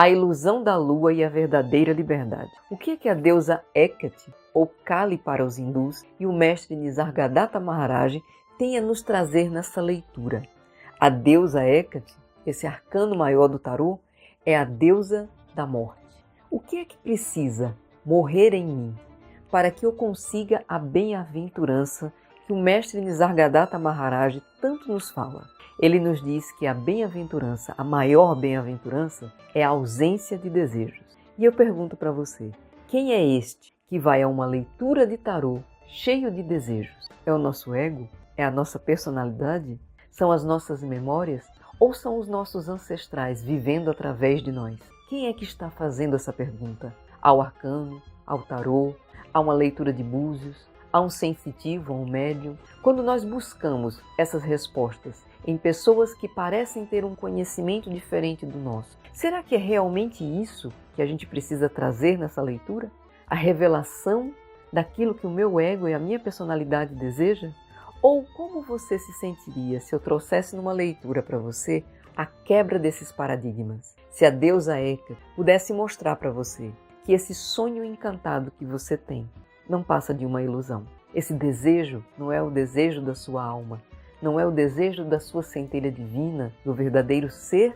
A ilusão da lua e a verdadeira liberdade. O que é que a deusa Hecate, ou Kali para os hindus, e o mestre Nisargadatta Maharaj têm a nos trazer nessa leitura? A deusa Hecate, esse arcano maior do tarô, é a deusa da morte. O que é que precisa morrer em mim para que eu consiga a bem-aventurança que o mestre Nisargadatta Maharaj tanto nos fala? Ele nos diz que a bem-aventurança, a maior bem-aventurança, é a ausência de desejos. E eu pergunto para você, quem é este que vai a uma leitura de tarô cheio de desejos? É o nosso ego? É a nossa personalidade? São as nossas memórias? Ou são os nossos ancestrais vivendo através de nós? Quem é que está fazendo essa pergunta? Ao arcano? Ao tarô? A uma leitura de búzios? A um sensitivo? A um médium? Quando nós buscamos essas respostas em pessoas que parecem ter um conhecimento diferente do nosso, será que é realmente isso que a gente precisa trazer nessa leitura? A revelação daquilo que o meu ego e a minha personalidade deseja? Ou como você se sentiria se eu trouxesse numa leitura para você a quebra desses paradigmas? Se a deusa Hecate pudesse mostrar para você que esse sonho encantado que você tem não passa de uma ilusão. Esse desejo não é o desejo da sua alma, não é o desejo da sua centelha divina, do verdadeiro ser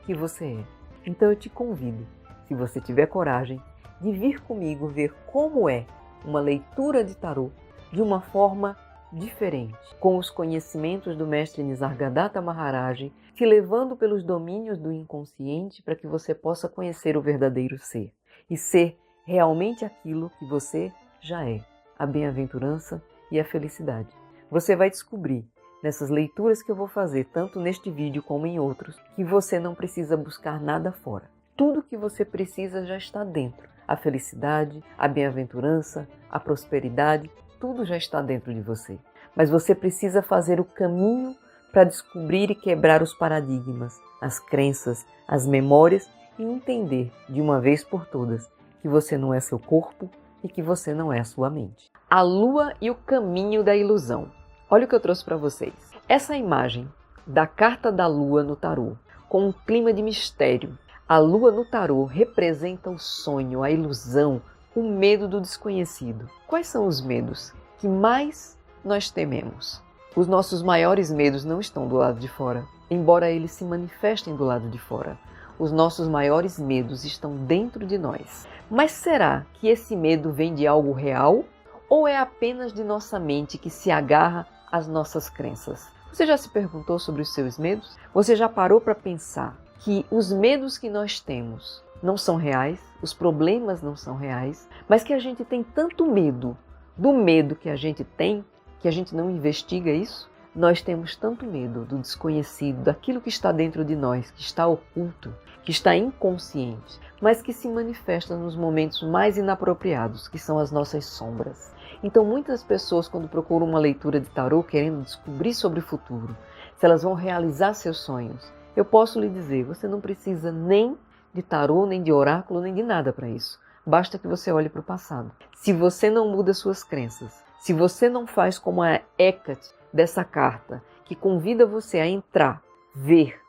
que você é. Então eu te convido, se você tiver coragem, de vir comigo ver como é uma leitura de tarô de uma forma diferente, com os conhecimentos do mestre Nisargadatta Maharaj, te levando pelos domínios do inconsciente para que você possa conhecer o verdadeiro ser e ser realmente aquilo que você já é, a bem-aventurança e a felicidade. Você vai descobrir nessas leituras que eu vou fazer, tanto neste vídeo como em outros, que você não precisa buscar nada fora. Tudo que você precisa já está dentro. A felicidade, a bem-aventurança, a prosperidade, tudo já está dentro de você. Mas você precisa fazer o caminho para descobrir e quebrar os paradigmas, as crenças, as memórias e entender de uma vez por todas que você não é seu corpo e que você não é a sua mente. A lua e o caminho da ilusão. Olha o que eu trouxe para vocês. Essa imagem da carta da lua no tarô, com um clima de mistério. A lua no tarô representa o sonho, a ilusão, o medo do desconhecido. Quais são os medos que mais nós tememos? Os nossos maiores medos não estão do lado de fora, embora eles se manifestem do lado de fora. Os nossos maiores medos estão dentro de nós. Mas será que esse medo vem de algo real ou é apenas de nossa mente que se agarra às nossas crenças? Você já se perguntou sobre os seus medos? Você já parou para pensar que os medos que nós temos não são reais, os problemas não são reais, mas que a gente tem tanto medo do medo que a gente tem, que a gente não investiga isso? Nós temos tanto medo do desconhecido, daquilo que está dentro de nós, que está oculto, que está inconsciente, mas que se manifesta nos momentos mais inapropriados, que são as nossas sombras. Então muitas pessoas, quando procuram uma leitura de tarô querendo descobrir sobre o futuro, se elas vão realizar seus sonhos, eu posso lhe dizer, você não precisa nem de tarô, nem de oráculo, nem de nada para isso. Basta que você olhe para o passado. Se você não muda suas crenças, se você não faz como a Hecate dessa carta, que convida você a entrar, ver,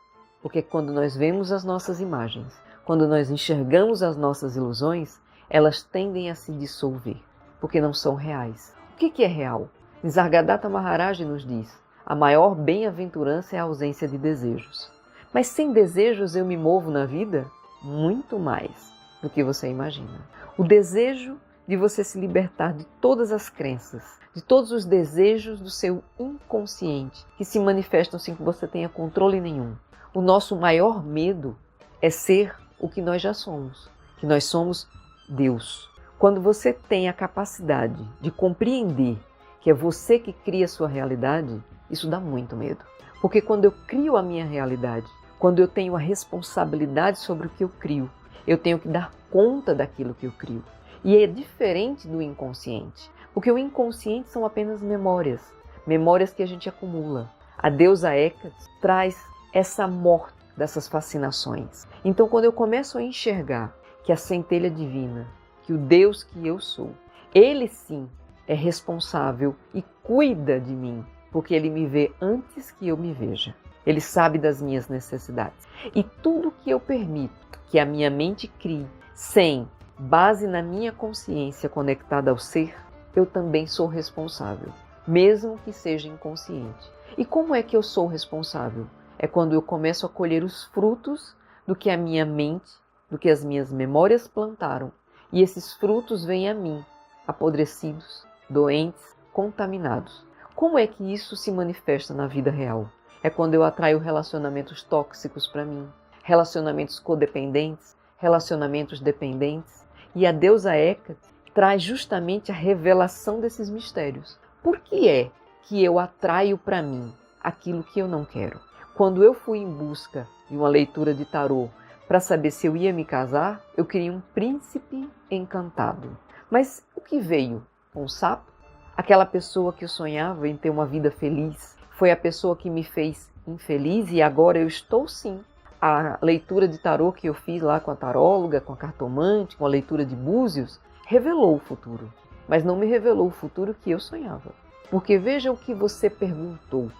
porque quando nós vemos as nossas imagens, quando nós enxergamos as nossas ilusões, elas tendem a se dissolver, porque não são reais. O que é real? Nisargadatta Maharaj nos diz, a maior bem-aventurança é a ausência de desejos. Mas sem desejos eu me movo na vida? Muito mais do que você imagina. O desejo de você se libertar de todas as crenças, de todos os desejos do seu inconsciente, que se manifestam sem que você tenha controle nenhum. O nosso maior medo é ser o que nós já somos, que nós somos Deus. Quando você tem a capacidade de compreender que é você que cria a sua realidade, isso dá muito medo. Porque quando eu crio a minha realidade, quando eu tenho a responsabilidade sobre o que eu crio, eu tenho que dar conta daquilo que eu crio. E é diferente do inconsciente, porque o inconsciente são apenas memórias, memórias que a gente acumula. A deusa Hecate traz essa morte dessas fascinações. Então, quando eu começo a enxergar que a centelha divina, que o Deus que eu sou, Ele sim é responsável e cuida de mim, porque Ele me vê antes que eu me veja. Ele sabe das minhas necessidades. E tudo que eu permito que a minha mente crie sem base na minha consciência conectada ao ser, eu também sou responsável, mesmo que seja inconsciente. E como é que eu sou responsável? É quando eu começo a colher os frutos do que a minha mente, do que as minhas memórias plantaram. E esses frutos vêm a mim, apodrecidos, doentes, contaminados. Como é que isso se manifesta na vida real? É quando eu atraio relacionamentos tóxicos para mim, relacionamentos codependentes, relacionamentos dependentes. E a deusa Hecate traz justamente a revelação desses mistérios. Por que é que eu atraio para mim aquilo que eu não quero? Quando eu fui em busca de uma leitura de tarô para saber se eu ia me casar, eu queria um príncipe encantado. Mas o que veio? Um sapo? Aquela pessoa que eu sonhava em ter uma vida feliz foi a pessoa que me fez infeliz e agora eu estou sim. A leitura de tarô que eu fiz lá com a taróloga, com a cartomante, com a leitura de búzios, revelou o futuro, mas não me revelou o futuro que eu sonhava. Porque veja o que você perguntou.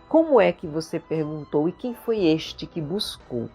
Como é que você perguntou e quem foi este que buscou?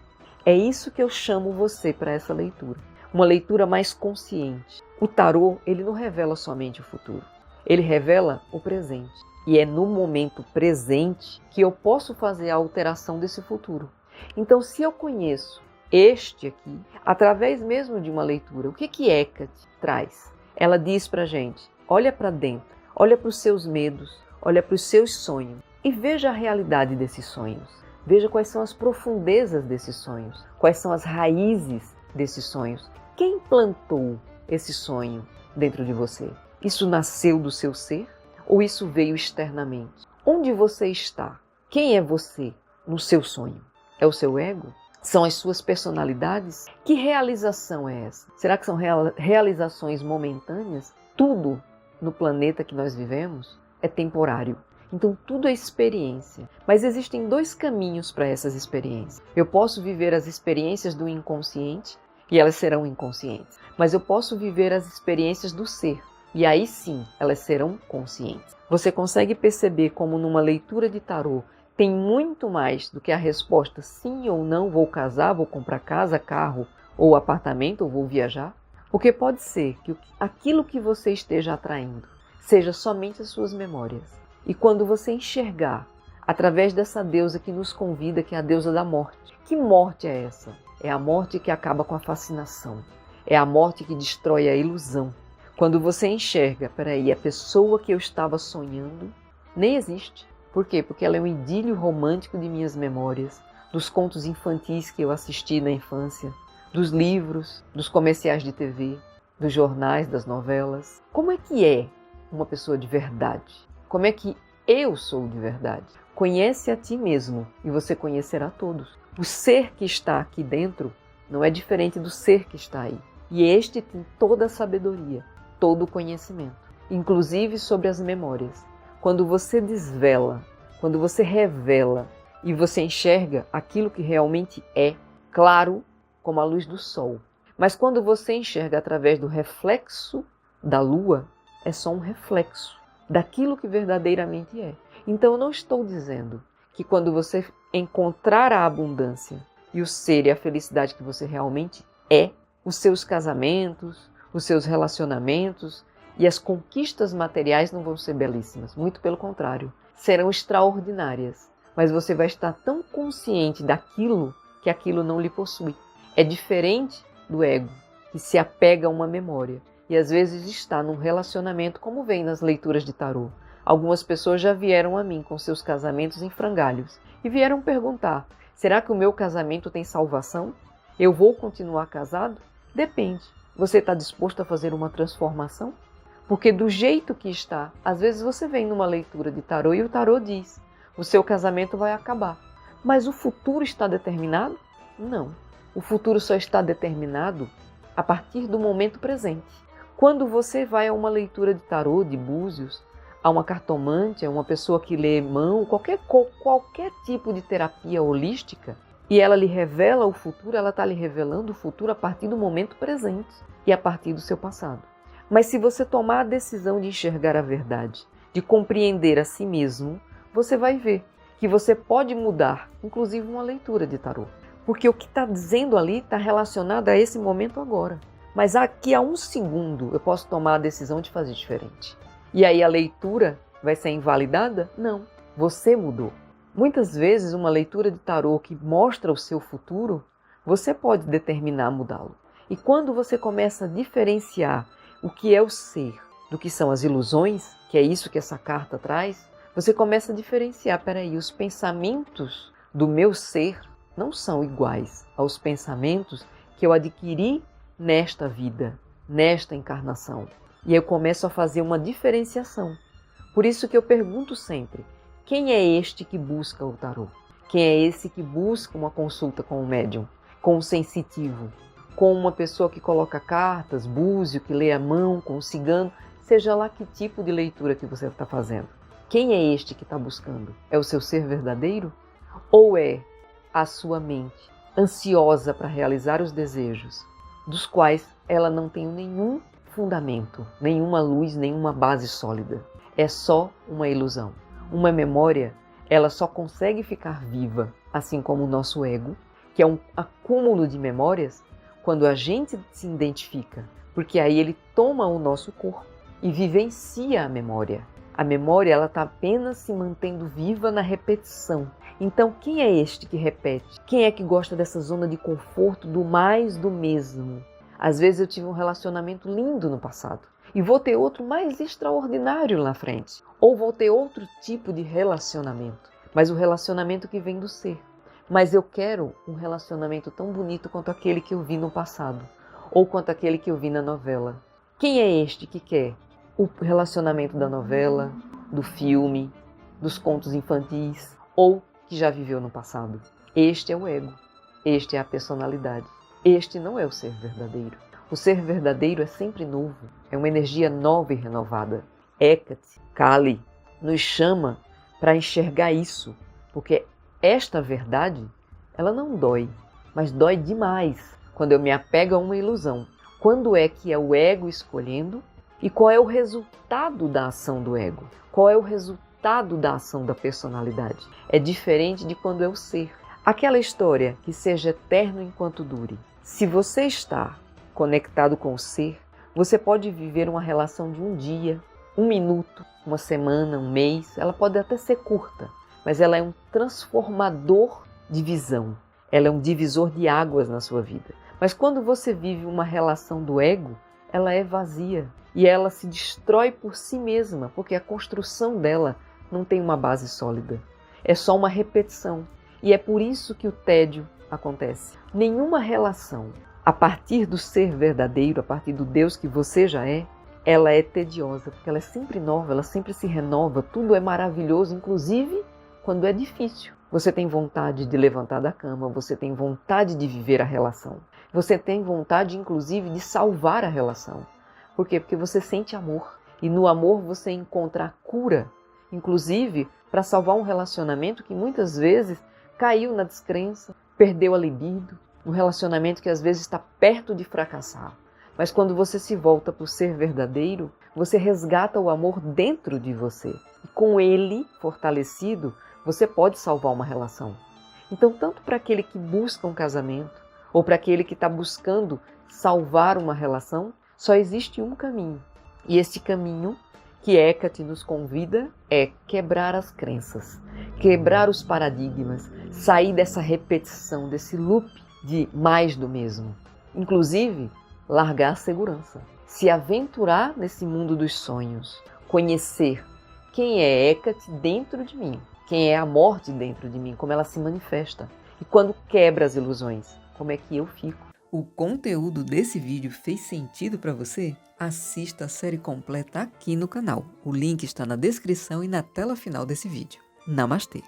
É isso que eu chamo você para essa leitura. Uma leitura mais consciente. O tarô, ele não revela somente o futuro. Ele revela o presente. E é no momento presente que eu posso fazer a alteração desse futuro. Então, se eu conheço este aqui, através mesmo de uma leitura, o que Hecate traz? Ela diz para a gente, olha para dentro, olha para os seus medos, olha para os seus sonhos e veja a realidade desses sonhos. Veja quais são as profundezas desses sonhos, quais são as raízes desses sonhos. Quem plantou esse sonho dentro de você? Isso nasceu do seu ser ou isso veio externamente? Onde você está? Quem é você no seu sonho? É o seu ego? São as suas personalidades? Que realização é essa? Será que são realizações momentâneas? Tudo no planeta que nós vivemos é temporário. Então tudo é experiência. Mas existem dois caminhos para essas experiências. Eu posso viver as experiências do inconsciente e elas serão inconscientes. Mas eu posso viver as experiências do ser e aí sim elas serão conscientes. Você consegue perceber como numa leitura de tarô tem muito mais do que a resposta sim ou não, vou casar, vou comprar casa, carro ou apartamento ou vou viajar? Porque pode ser que aquilo que você esteja atraindo seja somente as suas memórias. E quando você enxergar, através dessa deusa que nos convida, que é a deusa da morte. Que morte é essa? É a morte que acaba com a fascinação. É a morte que destrói a ilusão. Quando você enxerga, peraí, a pessoa que eu estava sonhando nem existe. Por quê? Porque ela é um idílio romântico de minhas memórias, dos contos infantis que eu assisti na infância, dos livros, dos comerciais de TV, dos jornais, das novelas. Como é que é uma pessoa de verdade? Como é que eu sou de verdade? Conhece a ti mesmo e você conhecerá todos. O ser que está aqui dentro não é diferente do ser que está aí. E este tem toda a sabedoria, todo o conhecimento, inclusive sobre as memórias. Quando você desvela, quando você revela e você enxerga aquilo que realmente é, claro como a luz do sol. Mas quando você enxerga através do reflexo da lua, é só um reflexo daquilo que verdadeiramente é. Então eu não estou dizendo que quando você encontrar a abundância e o ser e a felicidade que você realmente é, os seus casamentos, os seus relacionamentos e as conquistas materiais não vão ser belíssimas. Muito pelo contrário, serão extraordinárias. Mas você vai estar tão consciente daquilo que aquilo não lhe possui. É diferente do ego, que se apega a uma memória. E às vezes está num relacionamento, como vem nas leituras de tarô. Algumas pessoas já vieram a mim com seus casamentos em frangalhos e vieram perguntar, será que o meu casamento tem salvação? Eu vou continuar casado? Depende. Você está disposto a fazer uma transformação? Porque do jeito que está, às vezes você vem numa leitura de tarô e o tarô diz, o seu casamento vai acabar. Mas o futuro está determinado? Não. O futuro só está determinado a partir do momento presente. Quando você vai a uma leitura de tarô, de búzios, a uma cartomante, a uma pessoa que lê mão, qualquer tipo de terapia holística, e ela lhe revela o futuro, ela está lhe revelando o futuro a partir do momento presente e a partir do seu passado. Mas se você tomar a decisão de enxergar a verdade, de compreender a si mesmo, você vai ver que você pode mudar, inclusive uma leitura de tarô. Porque o que está dizendo ali está relacionado a esse momento agora. Mas aqui a um segundo eu posso tomar a decisão de fazer diferente. E aí a leitura vai ser invalidada? Não, você mudou. Muitas vezes uma leitura de tarô que mostra o seu futuro, você pode determinar mudá-lo. E quando você começa a diferenciar o que é o ser do que são as ilusões, que é isso que essa carta traz, você começa a diferenciar, peraí, os pensamentos do meu ser não são iguais aos pensamentos que eu adquiri nesta vida, nesta encarnação. E eu começo a fazer uma diferenciação. Por isso que eu pergunto sempre, quem é este que busca o tarô? Quem é esse que busca uma consulta com o médium, com o sensitivo, com uma pessoa que coloca cartas, búzio, que lê a mão, com o cigano, seja lá que tipo de leitura que você está fazendo. Quem é este que está buscando? É o seu ser verdadeiro? Ou é a sua mente ansiosa para realizar os desejos, dos quais ela não tem nenhum fundamento, nenhuma luz, nenhuma base sólida? É só uma ilusão. Uma memória, ela só consegue ficar viva, assim como o nosso ego, que é um acúmulo de memórias, quando a gente se identifica, porque aí ele toma o nosso corpo e vivencia a memória. A memória ela está apenas se mantendo viva na repetição. Então, quem é este que repete? Quem é que gosta dessa zona de conforto, do mais do mesmo? Às vezes eu tive um relacionamento lindo no passado e vou ter outro mais extraordinário na frente. Ou vou ter outro tipo de relacionamento, mas o relacionamento que vem do ser. Mas eu quero um relacionamento tão bonito quanto aquele que eu vi no passado, ou quanto aquele que eu vi na novela. Quem é este que quer o relacionamento da novela, do filme, dos contos infantis, ou que já viveu no passado? Este é o ego, este é a personalidade, este não é o ser verdadeiro. O ser verdadeiro é sempre novo, é uma energia nova e renovada. Hecate, Kali, nos chama para enxergar isso, porque esta verdade, ela não dói, mas dói demais quando eu me apego a uma ilusão. Quando é que é o ego escolhendo e qual é o resultado da ação do ego? Qual é o resultado da ação da personalidade? É diferente de quando é o ser. Aquela história que seja eterno enquanto dure. Se você está conectado com o ser, você pode viver uma relação de um dia, um minuto, uma semana, um mês. Ela pode até ser curta, mas ela é um transformador de visão. Ela é um divisor de águas na sua vida. Mas quando você vive uma relação do ego, ela é vazia e ela se destrói por si mesma, porque a construção dela não tem uma base sólida. É só uma repetição. E é por isso que o tédio acontece. Nenhuma relação, a partir do ser verdadeiro, a partir do Deus que você já é, ela é tediosa, porque ela é sempre nova, ela sempre se renova, tudo é maravilhoso, inclusive quando é difícil. Você tem vontade de levantar da cama, você tem vontade de viver a relação. Você tem vontade, inclusive, de salvar a relação. Por quê? Porque você sente amor. E no amor você encontra a cura, inclusive, para salvar um relacionamento que muitas vezes caiu na descrença, perdeu a libido, um relacionamento que às vezes está perto de fracassar. Mas quando você se volta para o ser verdadeiro, você resgata o amor dentro de você. E com ele fortalecido, você pode salvar uma relação. Então, tanto para aquele que busca um casamento, ou para aquele que está buscando salvar uma relação, só existe um caminho. E esse caminho que Hecate nos convida é quebrar as crenças, quebrar os paradigmas, sair dessa repetição, desse loop de mais do mesmo. Inclusive, largar a segurança, se aventurar nesse mundo dos sonhos, conhecer quem é Hecate dentro de mim, quem é a morte dentro de mim, como ela se manifesta. E quando quebra as ilusões, como é que eu fico? O conteúdo desse vídeo fez sentido para você? Assista a série completa aqui no canal. O link está na descrição e na tela final desse vídeo. Namastê!